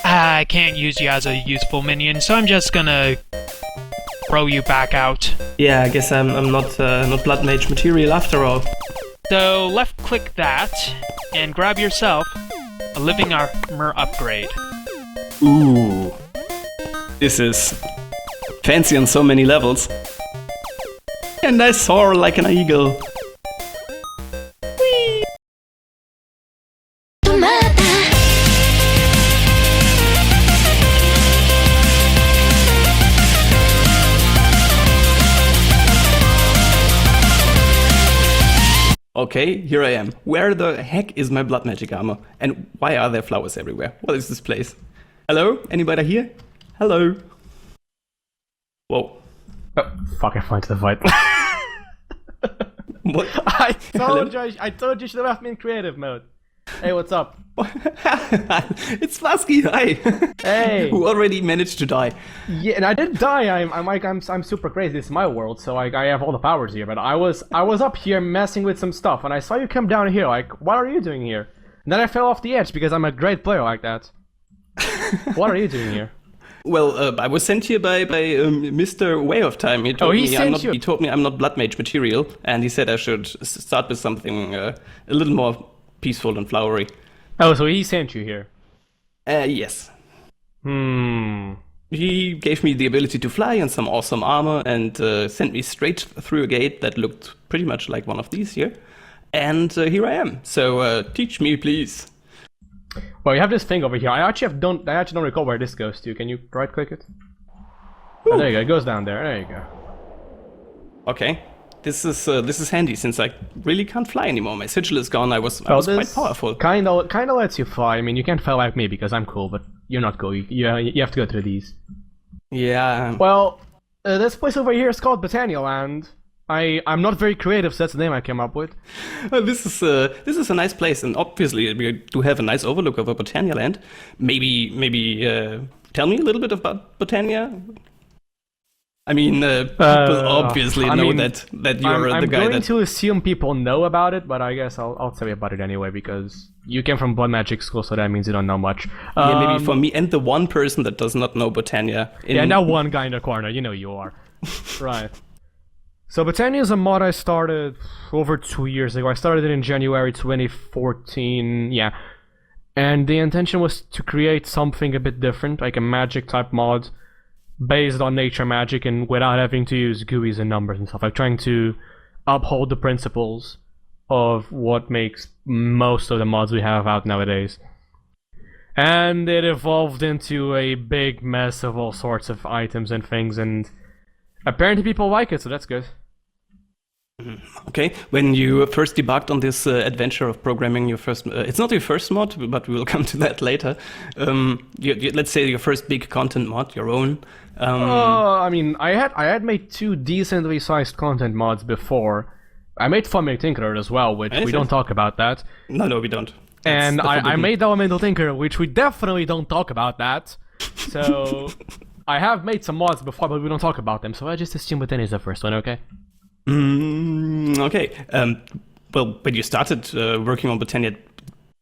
I can't use you as a useful minion, so I'm just gonna throw you back out. Yeah, I guess I'm not blood mage material after all. So left click that, and grab yourself a living armor upgrade. Ooh. This is fancy on so many levels. And I soar like an eagle. Whee! Okay, here I am. Where the heck is my blood magic armor? And why are there flowers everywhere? What is this place? Hello? Anybody here? Hello? Whoa. Oh, fuck, I fell into the fight. What? I told you should have left me in creative mode. Hey, what's up? It's Vazkii, hi! Hey! Who already managed to die. Yeah, and I didn't die. I'm super crazy. This is my world, so I have all the powers here. But I was up here messing with some stuff, and I saw you come down here. Like, what are you doing here? And then I fell off the edge because I'm a great player like that. What are you doing here? Well, I was sent here by Mr. Way of Time. He told me I'm not blood mage material, and he said I should start with something a little more peaceful and flowery. Oh, so he sent you here? Yes. He gave me the ability to fly and some awesome armor, and sent me straight through a gate that looked pretty much like one of these here. And here I am. So teach me, please. Well, you have this thing over here. I actually don't recall where this goes to. Can you right-click it? Oh, there you go. It goes down there. There you go. Okay. This is handy since I really can't fly anymore. My sigil is gone. I was quite powerful. Kinda lets you fly. I mean, you can't fly like me because I'm cool, but you're not cool. You have to go through these. Yeah. Well, this place over here is called Botania Land. I'm not very creative, so that's the name I came up with. This is a nice place, and obviously we do have a nice overlook over Botania Land. Maybe tell me a little bit about Botania. I mean, people obviously know that you're the guy I'm going to assume people know about it, but I guess I'll tell you about it anyway because you came from blood magic school, so that means you don't know much. Yeah, maybe for me and the one person that does not know Botania. Yeah, now one guy in the corner. You know you are. Right. So Botania is a mod I started over 2 years ago. I started it in January 2014, yeah. And the intention was to create something a bit different, like a magic type mod based on nature magic and without having to use GUIs and numbers and stuff. Like trying to uphold the principles of what makes most of the mods we have out nowadays. And it evolved into a big mess of all sorts of items and things, and apparently people like it, so that's good. Okay, when you first debugged on this adventure of programming your first... it's not your first mod, but we will come to that later. Let's say your first big content mod, your own. I mean, I had made 2 decently sized content mods before. I made Fumbling Tinkerer as well, which we don't talk about that. No, we don't. And I made Elemental Tinkerer, which we definitely don't talk about that. So... I have made some mods before, but we don't talk about them, so I just assume Botania is the first one, okay? Okay. Well, when you started working on Botania,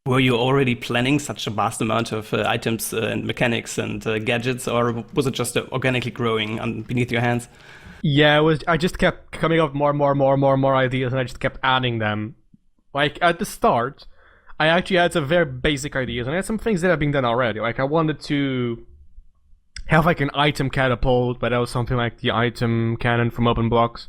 were you already planning such a vast amount of items and mechanics and gadgets, or was it just organically growing beneath your hands? Yeah, it was. I just kept coming up with more ideas, and I just kept adding them. Like, at the start, I actually had some very basic ideas, and I had some things that had been done already. Like, I wanted to have like an item catapult, but that was something like the item cannon from Open Blocks.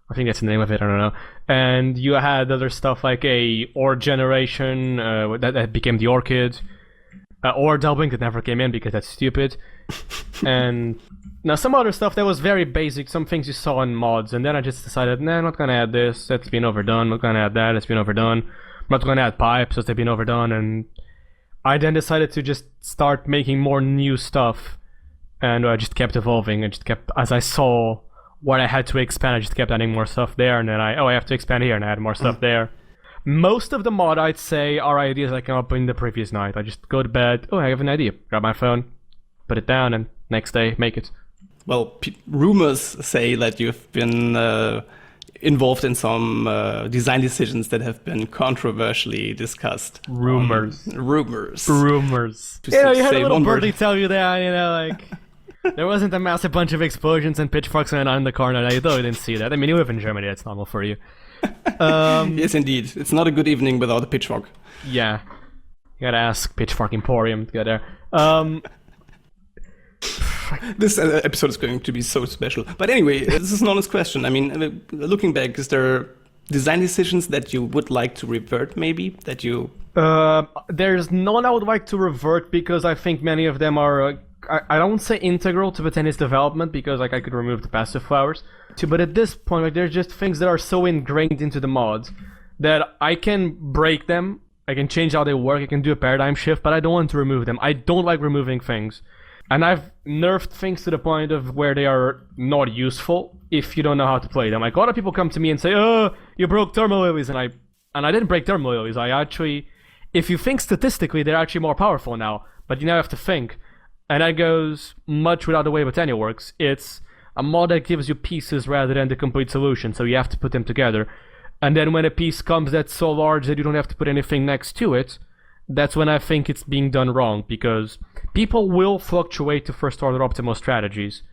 I think that's the name of it, I don't know. And you had other stuff like a ore generation, that became the orchid. Ore doubling that never came in because that's stupid. And now some other stuff that was very basic, some things you saw in mods, and then I just decided, nah, I'm not gonna add this, that's been overdone, I'm not gonna add that, it's been overdone. I'm not gonna add pipes, that's been overdone, and I then decided to just start making more new stuff. And I just kept evolving. I just kept, as I saw what I had to expand, I just kept adding more stuff there. And then I have to expand here, and I add more stuff there. Most of the mod, I'd say, are ideas I came up in the previous night. I just go to bed, oh, I have an idea. Grab my phone, put it down, and next day, make it. Well, rumors say that you've been involved in some design decisions that have been controversially discussed. Rumors. To You know, you had say a little one birdie word. tell you that, you know, like... There wasn't a massive bunch of explosions and pitchforks going on in the corner. Now, you though you didn't see that. I mean, you live in Germany, that's normal for you. Yes, indeed. It's not a good evening without a pitchfork. Yeah. You gotta ask Pitchfork Emporium to get there. This episode is going to be so special. But anyway, this is an honest question. I mean, looking back, is there design decisions that you would like to revert, maybe? That you... There's none I would like to revert because I think many of them are... I don't say integral to Botania's development because like I could remove the passive flowers. But at this point, like there's just things that are so ingrained into the mods that I can break them. I can change how they work. I can do a paradigm shift, but I don't want to remove them. I don't like removing things. And I've nerfed things to the point of where they are not useful if you don't know how to play them. Like a lot of people come to me and say, "Oh, you broke thermal lilies," and I didn't break thermal lilies. I actually, if you think statistically, they're actually more powerful now. But you now have to think, and that goes much without the way Botania works. It's a mod that gives you pieces rather than the complete solution, so you have to put them together. And then when a piece comes that's so large that you don't have to put anything next to it, that's when I think it's being done wrong, because people will fluctuate to first order optimal strategies.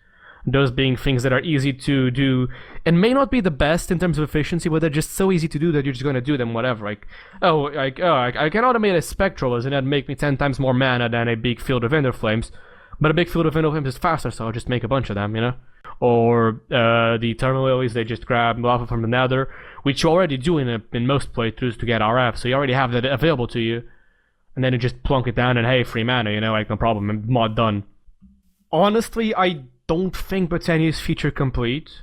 Those being things that are easy to do and may not be the best in terms of efficiency, but they're just so easy to do that you're just going to do them whatever. I can automate a spectral, and that'd make me 10 times more mana than a big field of Ender Flames. But a big field of Ender Flames is faster, so I'll just make a bunch of them, you know? Or the thermal lilies, they just grab lava from the nether, which you already do in most playthroughs to get RF, so you already have that available to you. And then you just plunk it down and hey, free mana, you know, like no problem, mod done. Honestly, I don't think Botania is feature complete.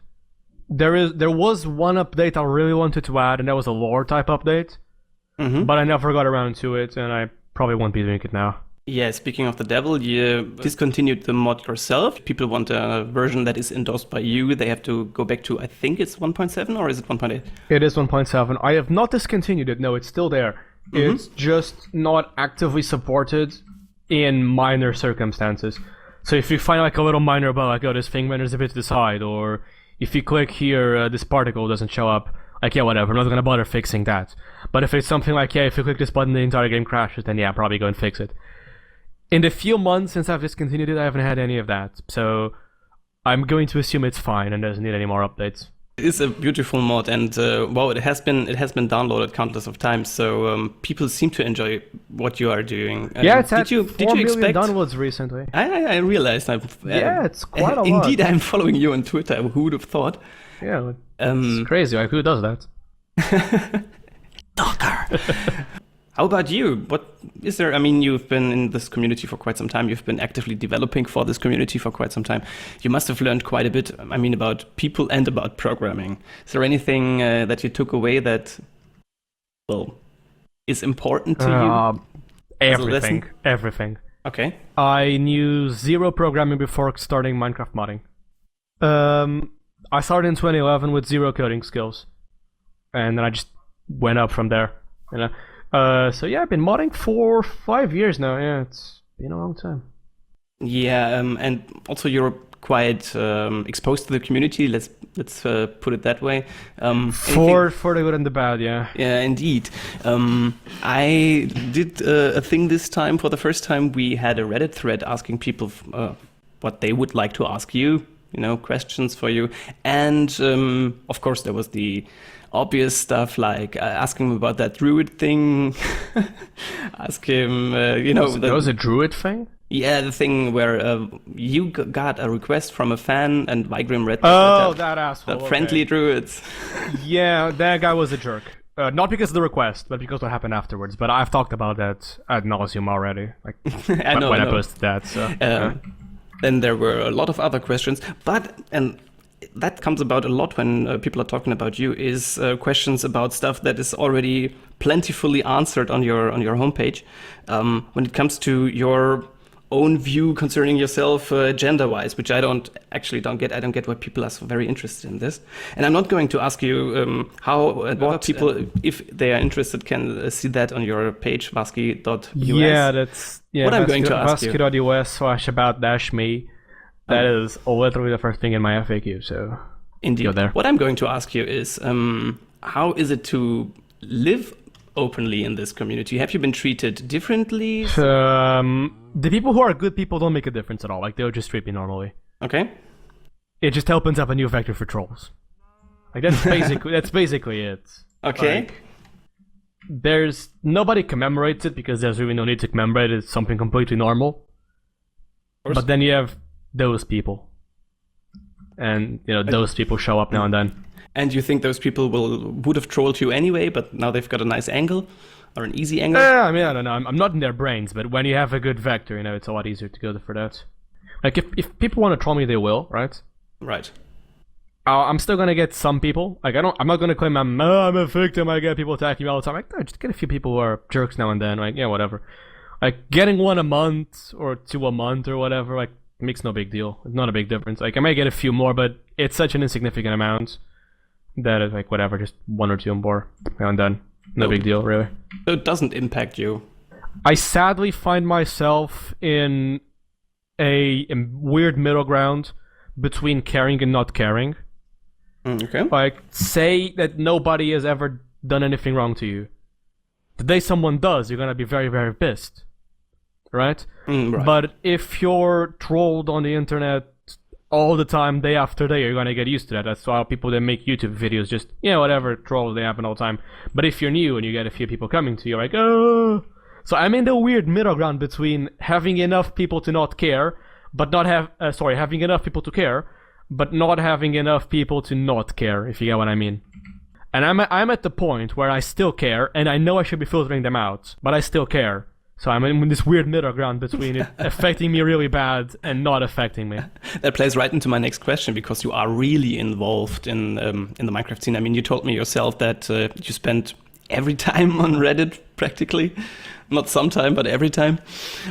There was one update I really wanted to add, and that was a lore type update. But I never got around to it, and I probably won't be doing it now. Yeah, speaking of the devil, you discontinued the mod yourself. People want a version that is endorsed by you. They have to go back to, I think it's 1.7, or is it 1.8? It is 1.7. I have not discontinued it. No, it's still there. It's just not actively supported in minor circumstances. So if you find like a little minor bug, like, oh, this thing renders a bit to the side, or if you click here, this particle doesn't show up, like, yeah, whatever, I'm not gonna bother fixing that. But if it's something like, yeah, if you click this button, the entire game crashes, then yeah, probably go and fix it. In the few months since I've discontinued it, I haven't had any of that. So I'm going to assume it's fine and doesn't need any more updates. It is a beautiful mod, and wow, it has been downloaded countless of times. So people seem to enjoy what you are doing. Yeah, it's had did you 4 million expect... downloads recently. I realized. Yeah, it's quite a lot. Indeed, I'm following you on Twitter. Who would have thought? Yeah, it's crazy. Like, who does that? Stalker. How about you? What is there? I mean, you've been in this community for quite some time. You've been actively developing for this community for quite some time. You must have learned quite a bit, I mean, about people and about programming. Is there anything that you took away that, well, is important to you? Everything. Everything. Okay. I knew zero programming before starting Minecraft modding. I started in 2011 with zero coding skills. And then I just went up from there, you know? So yeah, I've been modding for 5 years now. Yeah, it's been a long time. Yeah, and also you're quite exposed to the community. Let's put it that way. For the good and the bad, yeah. Yeah, indeed. I did a thing this time. For the first time, we had a Reddit thread asking people what they would like to ask you. You know, questions for you, and of course there was the obvious stuff like ask him about that druid thing. Ask him, you know, there was a druid thing. Yeah, the thing where you got a request from a fan and Vigrim read that asshole. The friendly druids. Yeah, that guy was a jerk. Not because of the request, but because what happened afterwards. But I've talked about that ad nauseum already. Like I posted that. So. Then there were a lot of other questions, and that comes about a lot when people are talking about you, is questions about stuff that is already plentifully answered on your homepage. When it comes to your own view concerning yourself gender-wise, which I don't get. I don't get why people are so very interested in this. And I'm not going to ask you how and what people, if they are interested, can see that on your page, Vazkii.us. Yeah, that's what I'm going to ask you. Vazkii.us/about-me. That is literally the first thing in my FAQ. So Indeed. go there. What I'm going to ask you is, how is it to live openly in this community? Have you been treated differently? The people who are good people don't make a difference at all. Like, they'll just treat me normally. Okay. It just opens up a new vector for trolls. Like, that's basically it. Okay. Like, there's nobody commemorates it because there's really no need to commemorate it. It's something completely normal. But then you have those people, and those people show up now and then. And you think those people would have trolled you anyway, but now they've got a nice angle or an easy angle? I mean, I don't know. I'm not in their brains, but when you have a good vector, it's a lot easier to go for that. Like, if people want to troll me, they will, right? Right. I'm still gonna get some people. Like, I'm not gonna claim I'm a victim. I get people attacking me all the time. Like, no, just get a few people who are jerks now and then. Like, yeah, whatever. Like, getting one a month or two a month or whatever, like, makes no big deal. It's not a big difference. Like, I might get a few more, but it's such an insignificant amount that it's like, whatever, just one or two more now and then. No big deal, really. So it doesn't impact you? I sadly find myself in a weird middle ground between caring and not caring. Okay. Like, say that nobody has ever done anything wrong to you. The day someone does, you're gonna be very, very pissed. Right? Right. But if you're trolled on the internet all the time, day after day, you're gonna get used to that. That's why people that make YouTube videos just, whatever, trolls, they happen all the time. But if you're new and you get a few people coming to you, like, oh... So I'm in the weird middle ground between having enough people to not care, but not have... having enough people to care, but not having enough people to not care, if you get what I mean. And I'm at the point where I still care, and I know I should be filtering them out, but I still care. So I'm in this weird middle ground between it affecting me really bad and not affecting me. That plays right into my next question, because you are really involved in the Minecraft scene. I mean, you told me yourself that you spend every time on Reddit, practically. Not sometime, but every time.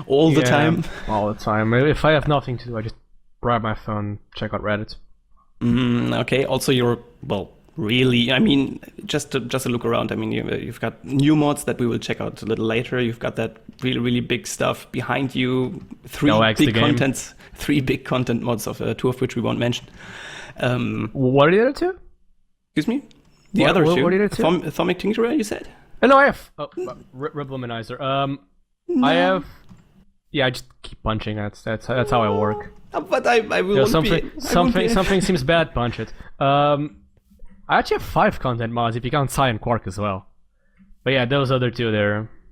All the time. All the time. If I have nothing to do, I just grab my phone, check out Reddit. Okay, also you're, really, I mean, just a look around. I mean, you've got new mods that we will check out a little later. You've got that really, really big stuff behind you. Three big content mods, two of which we won't mention. What are the other two? Excuse me? The other two? What are the other two? Atomic Tinkerer, you said? No, I have. Reblemanizer. No. I have. Yeah, I just keep punching. That's how I work. But I will. Something seems bad. Punch it. I actually have 5 content mods if you count Psy and Quark as well. But yeah, those other two,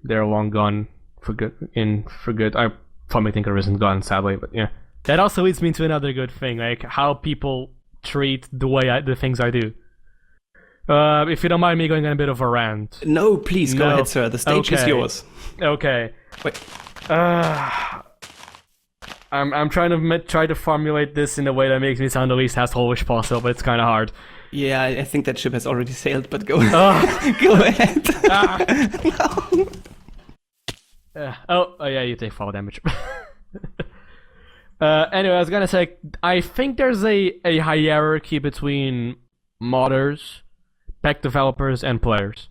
they're long gone for good. Atomic Tinkerer isn't gone, sadly, but yeah. That also leads me to another good thing, like how people treat the things I do. If you don't mind me going on a bit of a rant. No, please go ahead, sir. The stage is yours. Okay. Wait. I'm trying to formulate this in a way that makes me sound the least asshole-ish possible, but it's kind of hard. Yeah, I think that ship has already sailed, but go go ahead. No. Yeah, you take fall damage. Anyway, I was gonna say, I think there's a hierarchy between modders, pack developers, and players.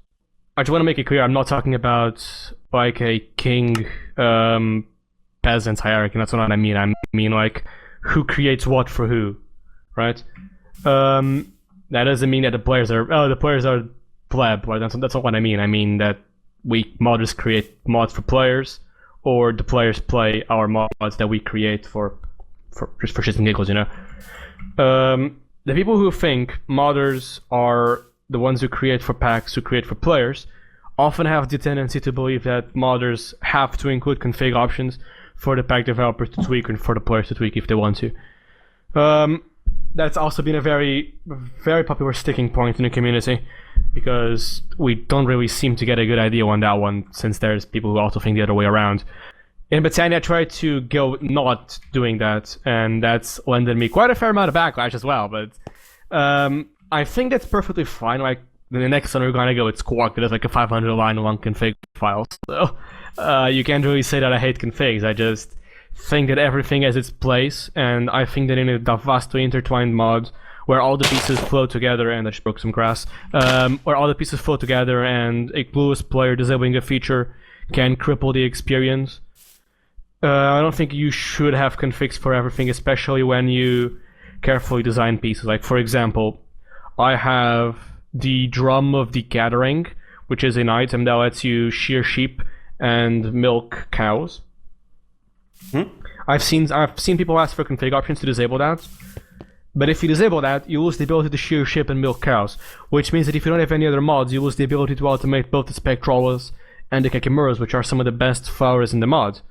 I just want to make it clear, I'm not talking about like a king peasants hierarchy. That's not what I mean. I mean like who creates what for who, right? That doesn't mean that the players are pleb. Right? That's not what I mean. I mean that we modders create mods for players, or the players play our mods that we create for shits and giggles, The people who think modders are the ones who create for packs, who create for players, often have the tendency to believe that modders have to include config options for the pack developers to tweak and for the players to tweak if they want to. That's also been a very, very popular sticking point in the community, because we don't really seem to get a good idea on that one, since there's people who also think the other way around. In Botania, I tried to go not doing that, and that's landed me quite a fair amount of backlash as well, but I think that's perfectly fine. Like, the next one we're gonna go, it's Quark, that is like a 500 line long config file, so you can't really say that I hate configs. I just think that everything has its place, and I think that in a vastly intertwined mod where all the pieces flow together, and I just broke some grass, where all the pieces flow together and a clueless player disabling a feature can cripple the experience. I don't think you should have configs for everything, especially when you carefully designed pieces. Like, for example, I have the Drum of the Gathering, which is an item that lets you shear sheep and milk cows. I've seen people ask for config options to disable that, but if you disable that, you lose the ability to shear sheep and milk cows, which means that if you don't have any other mods, you lose the ability to automate both the Spectrolas and the Kakimuras, which are some of the best flowers in the mod.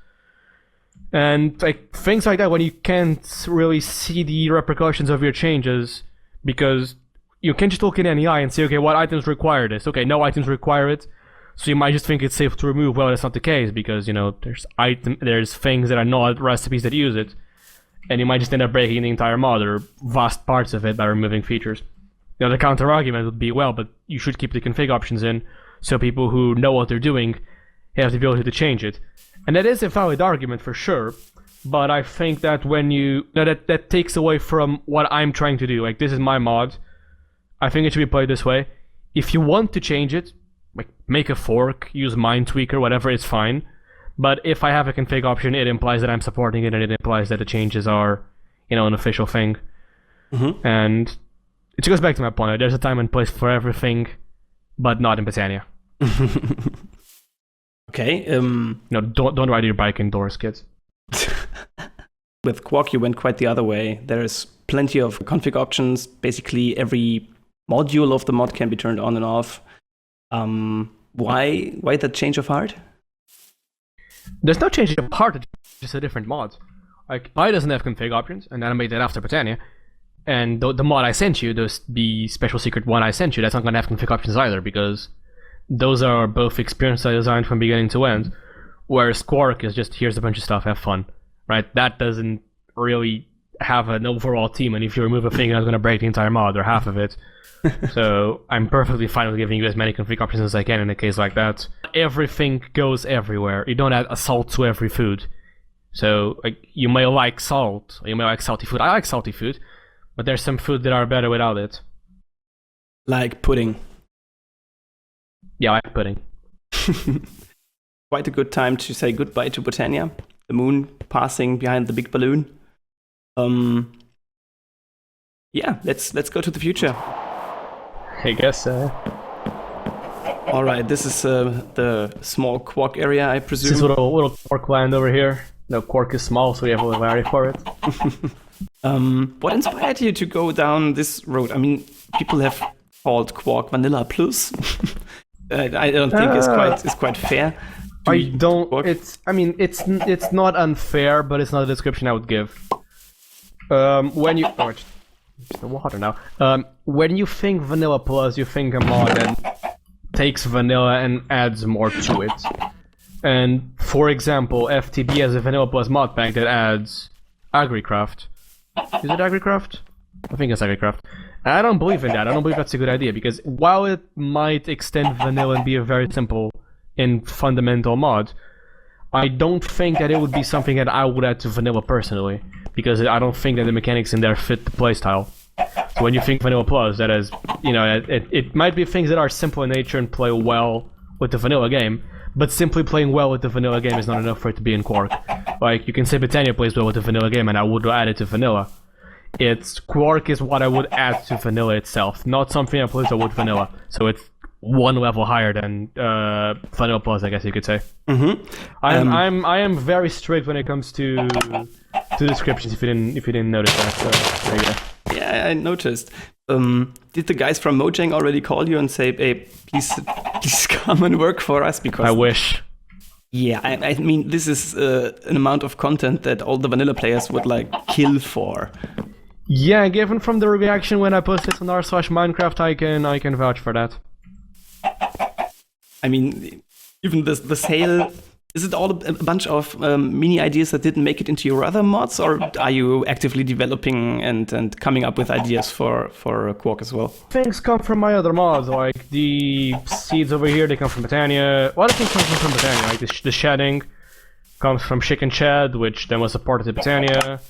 And like things like that, when you can't really see the repercussions of your changes, because you can't just look at any eye and say, okay, what items require this? Okay, no items require it, so you might just think it's safe to remove. Well, that's not the case, because, you know, there's things that are not recipes that use it, and you might just end up breaking the entire mod or vast parts of it by removing features. You know, the counter argument would be, well, but you should keep the config options in, so people who know what they're doing have the ability to change it. And that is a valid argument for sure, but I think that when that takes away from what I'm trying to do. Like, this is my mod. I think it should be played this way. If you want to change it, like make a fork, use Mindtweaker, whatever, it's fine. But if I have a config option, it implies that I'm supporting it, and it implies that the changes are, you know, an official thing. And it goes back to my point. There's a time and place for everything, but not in Britannia. Okay. No, don't ride your bike indoors, kids. With Quark, you went quite the other way. There's plenty of config options. Basically, every module of the mod can be turned on and off. Why that change of heart? There's no change of heart, it's just a different mod. Like, Pi doesn't have config options, and then I made that after Britannia. And the mod I sent you, the special secret one I sent you, that's not going to have config options either, because those are both experiences I designed from beginning to end. Whereas Quark is just, here's a bunch of stuff, have fun. Right? That doesn't really have an overall theme, and if you remove a thing, that's going to break the entire mod, or half of it. So I'm perfectly fine with giving you as many config options as I can in a case like that. Everything goes everywhere. You don't add a salt to every food. So like, you may like salt, or you may like salty food. I like salty food, but there's some food that are better without it. Like pudding. Yeah, I like pudding. Quite a good time to say goodbye to Britannia. The moon passing behind the big balloon. Yeah, let's go to the future. I guess. All right, this is the small Quark area, I presume. This is little Quark land over here. No, Quark is small, so we have a little area for it. What inspired you to go down this road? I mean, people have called Quark Vanilla Plus. I don't think it's quite fair. I don't. It's not unfair, but it's not a description I would give. When you it's the water now. When you think Vanilla Plus, you think a mod that takes vanilla and adds more to it. And for example, FTB has a Vanilla Plus mod pack that adds AgriCraft. Is it AgriCraft? I think it's AgriCraft. I don't believe in that. I don't believe that's a good idea, because while it might extend vanilla and be a very simple and fundamental mod, I don't think that it would be something that I would add to vanilla personally, because I don't think that the mechanics in there fit the playstyle. So when you think Vanilla Plus, that is, you know, it might be things that are simple in nature and play well with the vanilla game, but simply playing well with the vanilla game is not enough for it to be in Quark. Like, you can say Britannia plays well with the vanilla game, and I would add it to vanilla. Quark is what I would add to vanilla itself, not something that plays well with vanilla. So it's one level higher than Vanilla Plus, I guess you could say. I am very strict when it comes to descriptions. If you didn't notice that, so there you go. Yeah, I noticed. Did the guys from Mojang already call you and say, "Hey, please come and work for us"? Because I wish. Yeah, I mean, this is an amount of content that all the vanilla players would like kill for. Yeah, given from the reaction when I posted this on r/Minecraft, I can vouch for that. I mean, even the sale, is it all a bunch of mini ideas that didn't make it into your other mods, or are you actively developing and coming up with ideas for Quark as well? Things come from my other mods, like the seeds over here, they come from Britannia. A lot of things come from Britannia, like the shedding comes from Chicken Shed, which then was supported to Britannia.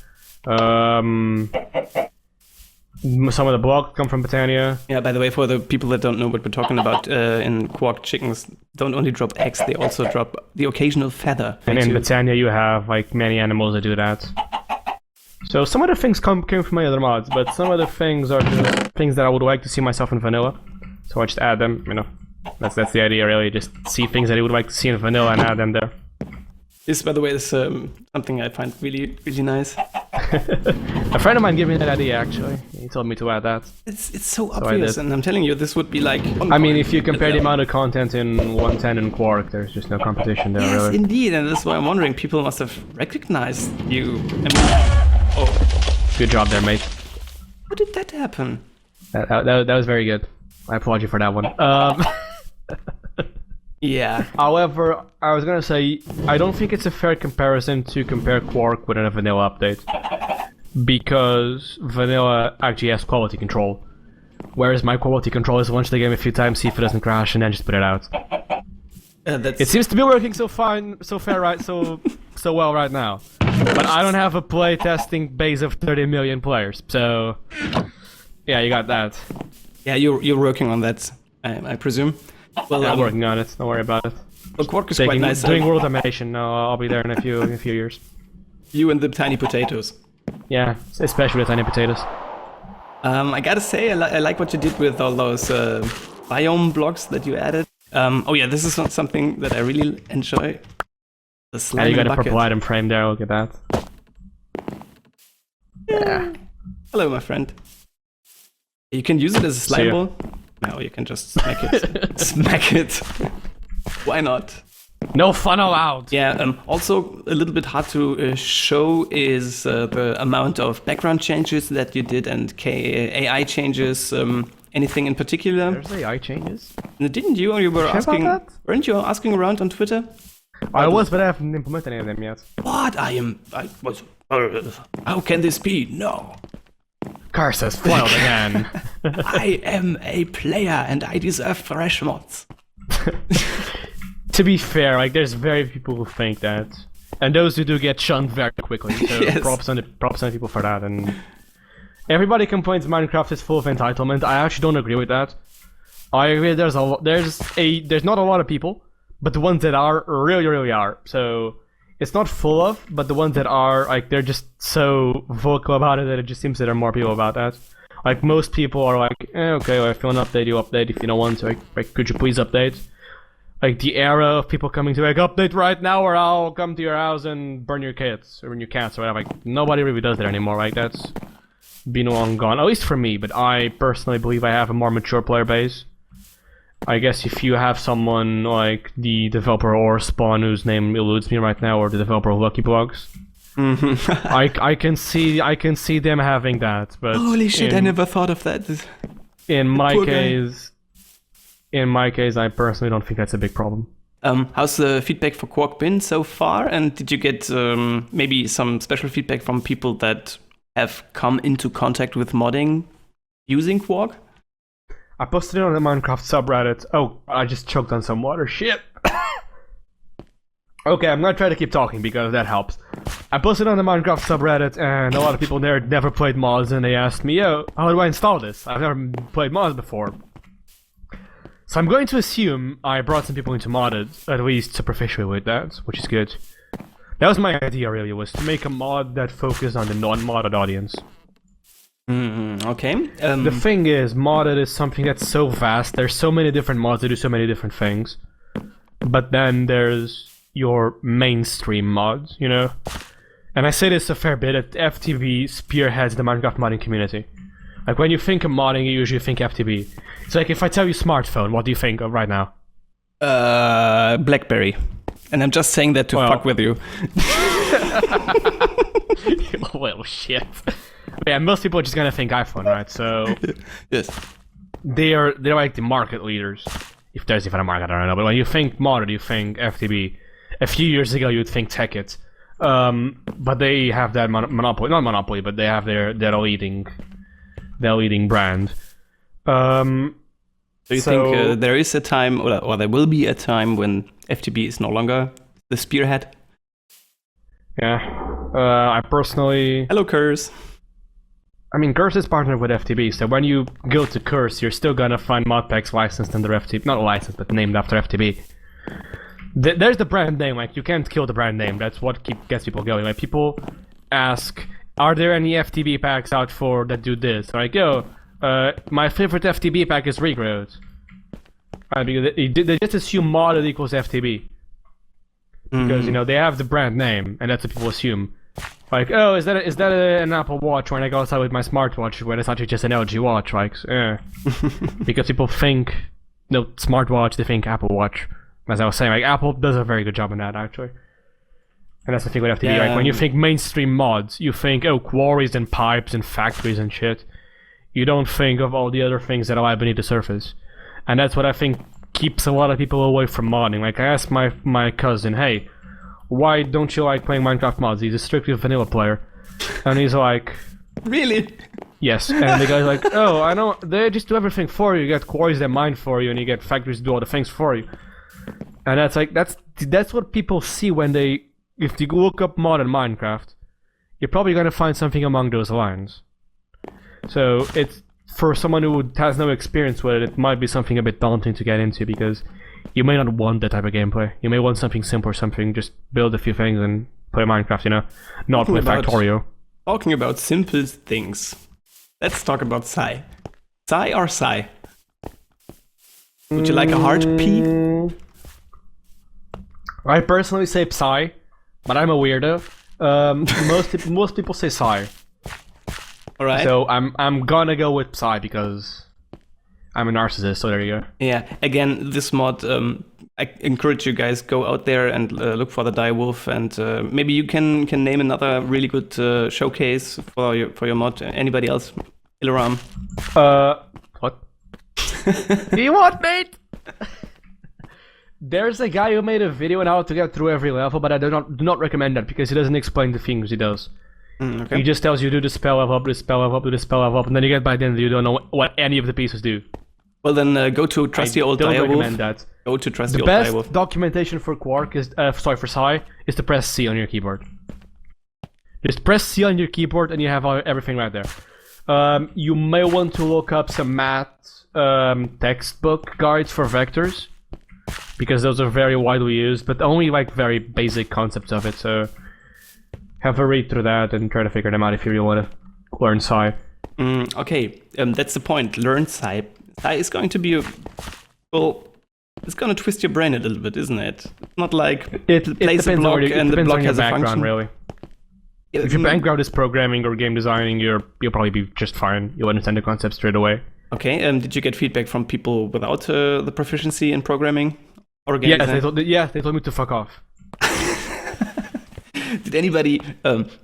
Some of the blocks come from Britannia. Yeah, by the way, for the people that don't know what we're talking about, in Quark, chickens don't only drop eggs, they also drop the occasional feather. And in Britannia you have like many animals that do that. So some of the things came from my other mods, but some of the things are just things that I would like to see myself in vanilla. So I just add them, you know. That's the idea, really. Just see things that I would like to see in vanilla and add them there. This, by the way, is something I find really, really nice. A friend of mine gave me that idea, actually. He told me to add that. It's so obvious, and I'm telling you, this would be like... I mean, if you compare the amount of content in 110 and Quark, there's just no competition there, yes, really. indeed, and that's why I'm wondering, people must have recognized you. I mean, Good job there, mate. how did that happen? That was very good. I applaud you for that one. Yeah. However, I was gonna say, I don't think it's a fair comparison to compare Quark with a vanilla update. Because vanilla actually has quality control. Whereas my quality control is launch the game a few times, see if it doesn't crash, and then just put it out. It seems to be working so fine, so well right now. But I don't have a play testing base of 30 million players, so yeah, you got that. Yeah, you're working on that, I presume. Well, I'm working on it. Don't worry about it. Well, Quark is quite nice. Doing world domination. No, I'll be there in a few years. You and the tiny potatoes. Yeah, especially the tiny potatoes. I gotta say, I like what you did with all those biome blocks that you added. Oh yeah, this is not something that I really enjoy. The slime you got a bucket. purple item frame there. Look at that. Yeah. Hello, my friend. You can use it as a slime ball. No, you can just smack it. Smack it. Why not? No fun allowed. Yeah. Also, a little bit hard to show is the amount of background changes that you did and AI changes. Anything in particular? There's AI changes. Didn't you? Or you were asking? Weren't you asking around on Twitter? I was, but I haven't implemented any of them yet. What? How can this be? No. Curse has foiled again. I am a player and I deserve fresh mods. To be fair, like there's very few people who think that, and those who do get shunned very quickly. So Yes. props on the people for that. And everybody complains Minecraft is full of entitlement. I actually don't agree with that. I agree there's not a lot of people, but the ones that are really are. So it's not full of, but the ones that are, like, they're just so vocal about it that it just seems that there are more people about that. Like, most people are like, okay, well, if you want to update, you update. If you don't want to, like, could you please update? Like, the era of people coming to, like, update right now or I'll come to your house and burn your kids, or burn your cats, or whatever. Like, nobody really does that anymore. Like, that's been long gone. At least for me, but I personally believe I have a more mature player base. I guess if you have someone like the developer or Spawn, whose name eludes me right now, or the developer of Lucky Blogs, I can see them having that. But holy shit! I never thought of that. In my case, I personally don't think that's a big problem. How's the feedback for Quark been so far? And did you get maybe some special feedback from people that have come into contact with modding using Quark? I posted it on the Minecraft subreddit. Oh, I just choked on some water. Shit. Okay, I'm gonna try to keep talking because that helps. I posted on the Minecraft subreddit, and a lot of people there never played mods, and they asked me, "Yo, how do I install this? I've never played mods before." So I'm going to assume I brought some people into modded, at least superficially with that, which is good. That was my idea, really, was to make a mod that focused on the non-modded audience. Okay. The thing is, modded is something that's so vast. There's so many different mods that do so many different things. But then there's your mainstream mods, you know? And I say this a fair bit, that FTB spearheads the Minecraft modding community. Like, when you think of modding, you usually think FTB. It's like, if I tell you smartphone, what do you think of right now? BlackBerry. And I'm just saying that to fuck with you. Well, shit. Yeah, most people are just gonna think iPhone, right? So yes, they're like the market leaders. If there's even a market, I don't know. But when you think modded, you think FTB. A few years ago, you'd think TechIt. But they have that monopoly, not monopoly, but they have their leading brand. Do you think there is a time, or there will be a time when FTB is no longer the spearhead? Yeah, I personally. Hello, Curse. I mean, Curse is partnered with FTB, so when you go to Curse, you're still gonna find modpacks licensed under FTB. Not licensed, but named after FTB. There's the brand name, like, you can't kill the brand name. That's what gets people going. Like, people ask are there any FTB packs out for that do this? Like, yo, my favorite FTB pack is regrowth. Because they just assume modded equals FTB. Because, you know, they have the brand name, and that's what people assume. Like, oh, is that an Apple Watch when I go outside with my smartwatch, when it's actually just an LG watch? Like, because people think, no, smartwatch, they think Apple Watch. As I was saying, like, Apple does a very good job in that, actually. And that's the thing with FTB. Yeah. Like, when you think mainstream mods, you think, oh, quarries and pipes and factories and shit. You don't think of all the other things that lie beneath the surface. And that's what I think keeps a lot of people away from modding. Like, I asked my cousin, hey, why don't you like playing Minecraft mods? He's a strictly vanilla player. And he's like... Really? Yes. And the guy's like, oh, I know, they just do everything for you. You get quarries that mine for you, and you get factories to do all the things for you. And that's like, that's what people see when they... If you look up mod in Minecraft, you're probably gonna find something among those lines. So, it's... For someone who has no experience with it might be something a bit daunting to get into, because you may not want that type of gameplay. You may want something simple, something just build a few things and play Minecraft, you know? Not play Factorio. Talking about simple things, let's talk about Psy. Psy or Psy? Would you like a hard P? I personally say Psy, but I'm a weirdo. Most people say Psy. Alright. So I'm gonna go with Psy because I'm a narcissist, so there you go. Yeah, again, this mod, I encourage you guys, go out there and look for the Direwolf, and maybe you can name another really good showcase for your mod. Anybody else? Ilaram? What? Do you want, mate? There's a guy who made a video on how to get through every level, but I do not recommend that because he doesn't explain the things he does. Okay. He just tells you do the spell level up, do the spell level up, do the spell level up, and then you get by the end you don't know what any of the pieces do. Well then, go to trusty old Direwolf. I don't Direwolf. recommend that. Go to trusty The old best Direwolf. documentation for Quark is, for Psy, is to press C on your keyboard. Just press C on your keyboard and you have everything right there. You may want to look up some math textbook guides for vectors, because those are very widely used, but only like very basic concepts of it, so have a read through that and try to figure them out if you really want to learn Psy. Okay, that's the point. Learn Psy. Psy is going to be it's going to twist your brain a little bit, isn't it? It's not like It place a depends block on your, and the block has a background, function. really. If your background is programming or game designing, you'll probably be just fine. You'll understand the concept straight away. Okay, did you get feedback from people without the proficiency in programming or game Yes, design? they told me to fuck off. Did anybody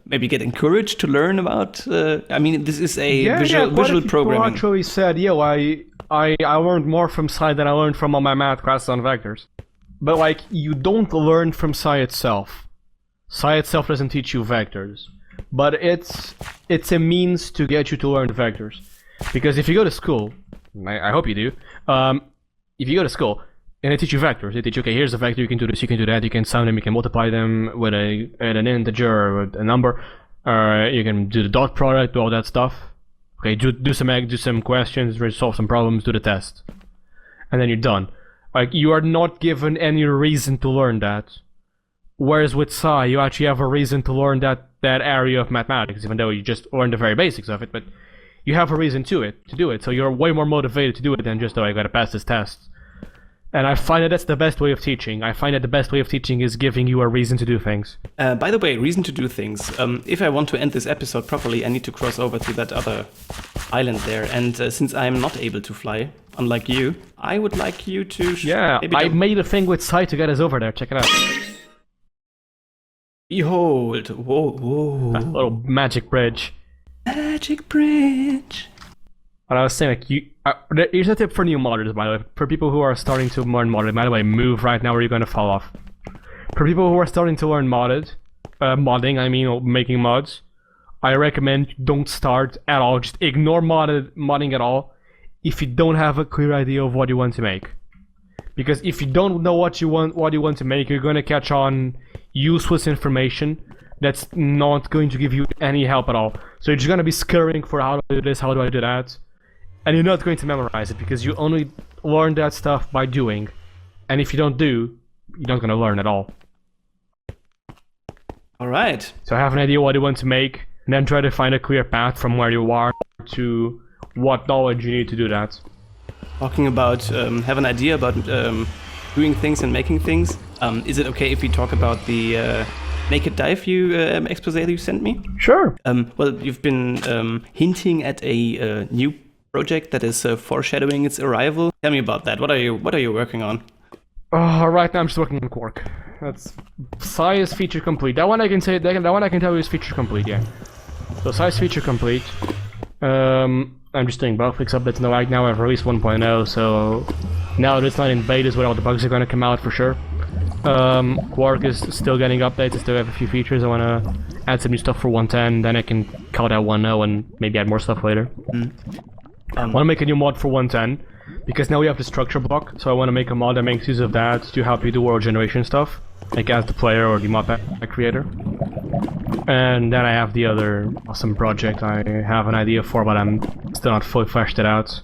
maybe get encouraged to learn about? I mean, this is a visual programming. Actually said, yo, I learned more from Psy than I learned from all my math classes on vectors. But like, you don't learn from Psy itself. Psy itself doesn't teach you vectors, but it's a means to get you to learn vectors. Because if you go to school, I hope you do. If you go to school and they teach you vectors, they teach you, okay, here's a vector, you can do this, you can do that, you can sum them, you can multiply them with an integer or with a number, you can do the dot product, do all that stuff. Okay, do some questions, solve some problems, do the test, and then you're done. Like, you are not given any reason to learn that. Whereas with Psy, you actually have a reason to learn that area of mathematics, even though you just learn the very basics of it, but you have a reason to do it, so you're way more motivated to do it than just, oh, I gotta pass this test. And I find that that's the best way of teaching. I find that the best way of teaching is giving you a reason to do things. By the way, reason to do things. If I want to end this episode properly, I need to cross over to that other island there. And since I am not able to fly, unlike you, I would like you to... I made a thing with Psy to get us over there. Check it out. Behold. Whoa. A little magic bridge. Magic bridge. But I was saying, like, here's a tip for new modders, by the way. For people who are starting to learn modded, by the way, move right now or you're gonna fall off. For people who are starting to learn modding, I mean, or making mods, I recommend don't start at all. Just ignore modding at all if you don't have a clear idea of what you want to make. Because if you don't know what you want to make, you're gonna catch on useless information that's not going to give you any help at all. So you're just gonna be scurrying for how do I do this, how do I do that. And you're not going to memorize it because you only learn that stuff by doing. And if you don't do, you're not going to learn at all. Alright. So have an idea what you want to make, and then try to find a clear path from where you are to what knowledge you need to do that. Talking about have an idea about doing things and making things. Is it okay if we talk about the Naked Dive expose that you sent me? Sure. Well, you've been hinting at a new project that is foreshadowing its arrival. Tell me about that. What are you working on? Right now I'm just working on Quark. That's Psi is feature complete. That one I can say. That one I can tell you is feature complete. Yeah. So Psi is feature complete. I'm just doing bug fix updates now. Right now I've released 1.0, so now that it's not in beta is where all the bugs are gonna come out for sure. Quark is still getting updates. I still have a few features. I wanna add some new stuff for 1.10. Then I can call that 1.0 and maybe add more stuff later. I wanna make a new mod for 1.10 because now we have the structure block. So I wanna make a mod that makes use of that to help you do world generation stuff, like as the player or the mod pack creator. And then I have the other awesome project I have an idea for, but I'm still not fully fleshed it out.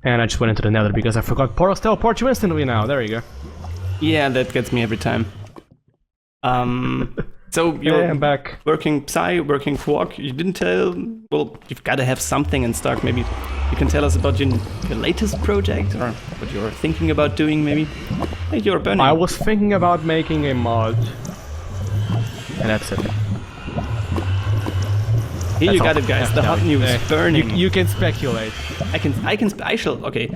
And I just went into the nether because I forgot Portal's teleport you instantly now. There you go. Yeah, that gets me every time. So you're I'm back. working Psi, working Quark. You didn't tell. Well, you've got to have something in stock. Maybe you can tell us about your latest project or what you're thinking about doing. Maybe hey, you're burning. I was thinking about making a mod, and that's it. Here you got it, guys. The hot news, burning. You can speculate. I shall. Okay.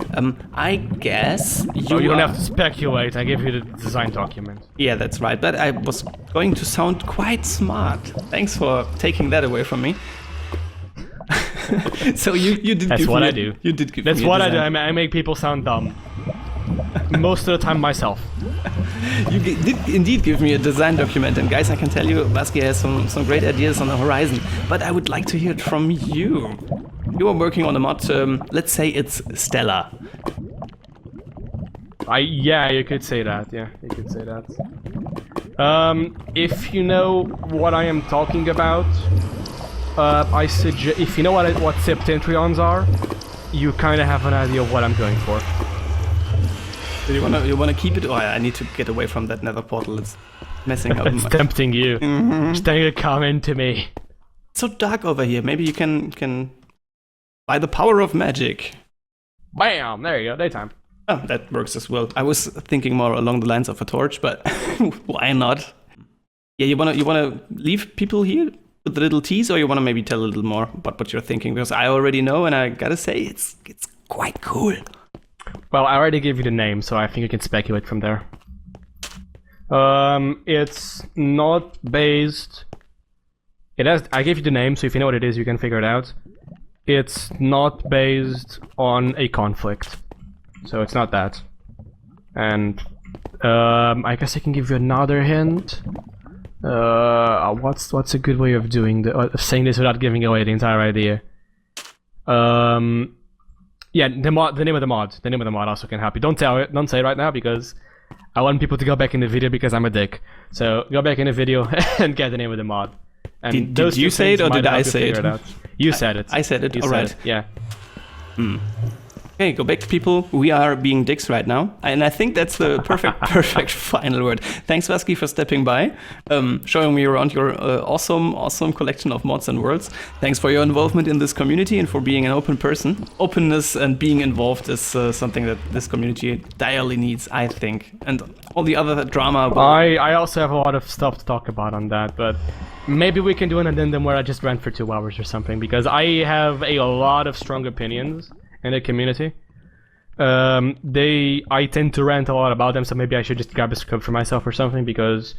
I guess you don't have to speculate. I gave you the design document. Yeah, that's right. But I was going to sound quite smart. Thanks for taking that away from me. So you did. That's give what me I do. You did give That's me what I design. do. I make people sound dumb. Most of the time myself. You did indeed give me a design document, and guys, I can tell you, Vazkii has some great ideas on the horizon. But I would like to hear it from you. You are working on a mod. Let's say it's Stellar. Yeah, you could say that. Yeah, you could say that. If you know what I am talking about, I suggest if you know what septentrions are, you kind of have an idea of what I'm going for. Do you wanna keep it? Oh, I need to get away from that nether portal. It's messing up. It's tempting you. Just telling you to come into me. It's so dark over here. Maybe you can by the power of magic. Bam! There you go. Daytime. Oh, that works as well. I was thinking more along the lines of a torch, but why not? Yeah, you wanna leave people here with the little tease, or you wanna maybe tell a little more about what you're thinking? Because I already know, and I gotta say it's quite cool. Well, I already gave you the name, so I think you can speculate from there. It's not based. I gave you the name, so if you know what it is, you can figure it out. It's not based on a conflict, so it's not that. And I guess I can give you another hint. What's a good way of saying this without giving away the entire idea? Yeah, the name of the mod. The name of the mod also can help you. Don't say it right now because I want people to go back in the video because I'm a dick. So go back in the video and get the name of the mod. And did you say it or did I say it? You said it. I said it. You all said right. it. Yeah. Okay, go back, people. We are being dicks right now, and I think that's the perfect final word. Thanks, Vazkii, for stepping by, showing me around your awesome collection of mods and worlds. Thanks for your involvement in this community and for being an open person. Openness and being involved is something that this community direly needs, I think. And all the other drama. I also have a lot of stuff to talk about on that, but maybe we can do an addendum where I just rant for 2 hours or something, because I have a lot of strong opinions in the community. I tend to rant a lot about them, so maybe I should just grab a script for myself or something, because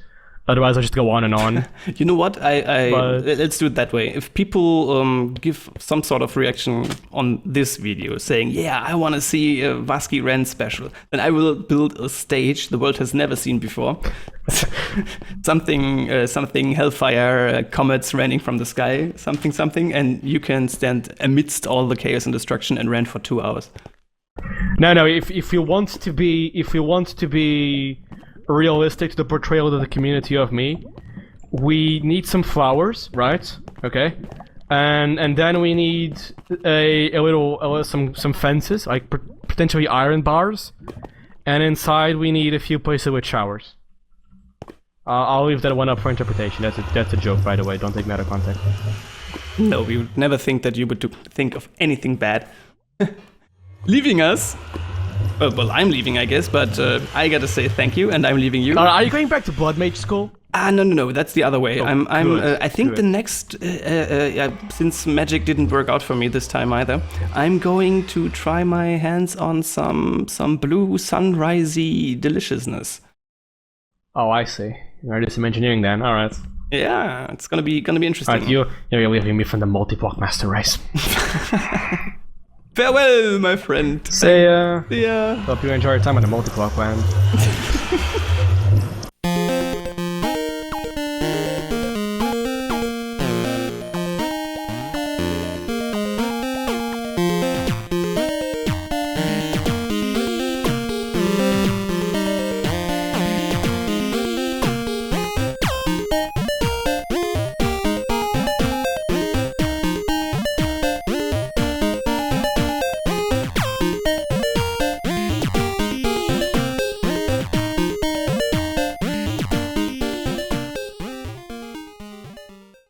otherwise I'll just go on and on. You know what? Let's do it that way. If people give some sort of reaction on this video saying, yeah, I want to see a Vazkii rant special, then I will build a stage the world has never seen before. something hellfire, comets raining from the sky, something, and you can stand amidst all the chaos and destruction and rant for 2 hours. No. If you want to be realistic to the portrayal of the community of me, we need some flowers, right? Okay, and then we need some fences, like potentially iron bars, and inside we need a few places with showers. I'll leave that one up for interpretation. That's a joke, by the way. Don't take me out of context. No, we would never think that you would think of anything bad. Leaving us. Well, I'm leaving, I guess, but I gotta say thank you, and I'm leaving you. Are you going back to Blood Mage School? No, that's the other way. Oh, I think good. the next, since magic didn't work out for me this time either, I'm going to try my hands on some blue sunrisey deliciousness. Oh, I see. You're already some engineering then. All right. Yeah, it's gonna be interesting. All right, you're leaving me from the multi-block master race. Farewell, my friend. Say, Yeah. hope you enjoy your time on the multi-block land.